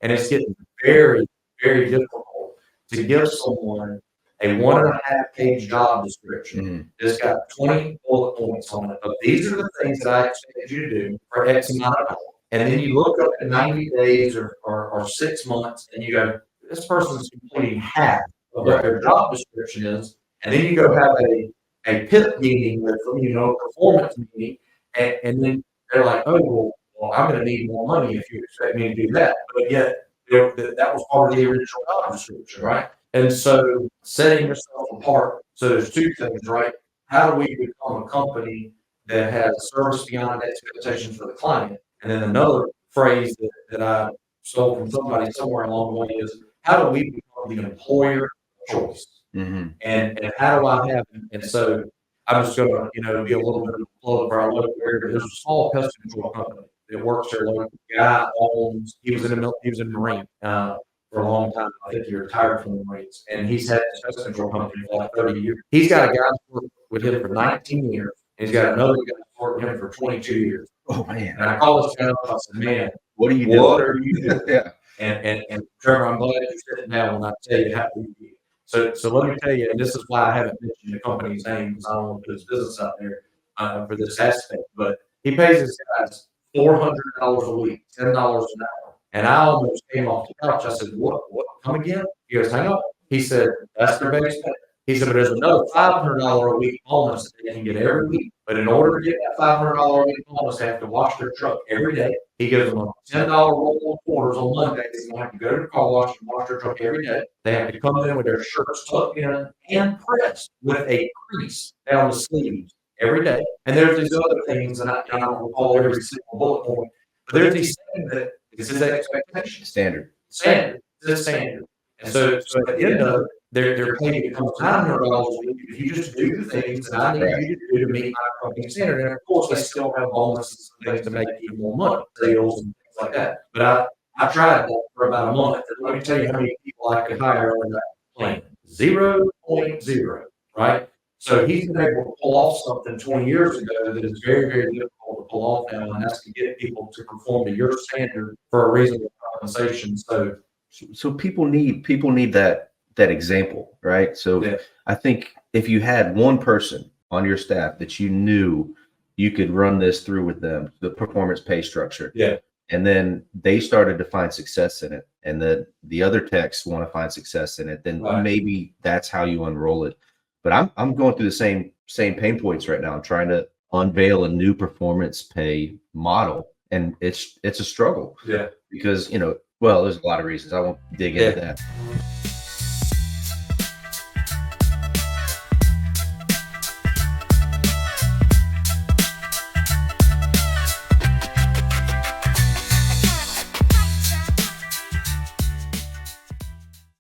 And it's getting very, very difficult to give someone a 1.5-page job description that's got 20 bullet points on it. But these are the things that I expect you to do for X amount of dollars. And then you look up at 90 days or 6 months and you go, this person's completing half of what their job description is. And then you go have a PIP meeting with them, a performance meeting, and then they're like, oh, well, I'm going to need more money if you expect me to do that. But yet, that was part of the original job description, right? And so setting yourself apart. So there's two things, right? How do we become a company that has service beyond expectations for the client? And then another phrase that I stole from somebody somewhere along the way is, how do we become the employer of choice? And how do I have, and so I'm just going to, be a little bit of a plug for our local area. There's a small pest control company that works there. Local guy owns. He was in the Marine for a long time. I think he retired from the Marines, and he's had this pest control company for like 30 years. He's got a guy who's worked with him for 19 years, and he's got another guy who's worked with him for 22 years. Oh man! And I called this guy up. I said, "Man, what are you doing? What are you doing?" Yeah. And Trevor, I'm glad you're sitting down when I tell you how we do. So let me tell you, and this is why I haven't mentioned the company's name, because I don't want to put his business out there for this aspect. But he pays his guys $400 a week, $10 an hour. And I almost came off the couch. I said, "What? Come again?" He goes, "Hang on." He said, "That's their base pay." He said, "But there's another $500 a week bonus that they can get every week. But in order to get that $500 a week bonus, they have to wash their truck every day." He gives them a $10 roll of quarters on Mondays, and they have to go to the car wash and wash their truck every day. They have to come in with their shirts tucked in and pressed with a crease down the sleeves every day. And there's these other things, and I don't recall every single bullet point, but there's these things that this is expectation. Standard. This is standard. And so at the end of it, they're paying you $900 a week if you just do the things that I need you to do to meet my company standard. And of course, they still have bonuses and things to make you more money, sales and things like that. But I tried that for about a month. And let me tell you how many people I could hire on that plan. 0.0, right? So he's been able to pull off something 20 years ago that is very, very difficult to pull off now, and that's to get people to perform to your standard for a reasonable compensation. So people need that example, right? So I think if you had one person on your staff that you knew you could run this through with them, the performance pay structure, and then they started to find success in it, and the other techs want to find success in it, then maybe that's how you unroll it. But I'm going through the same pain points right now. I'm trying to unveil a new performance pay model, and it's a struggle. Yeah, because well, there's a lot of reasons. I won't dig into that.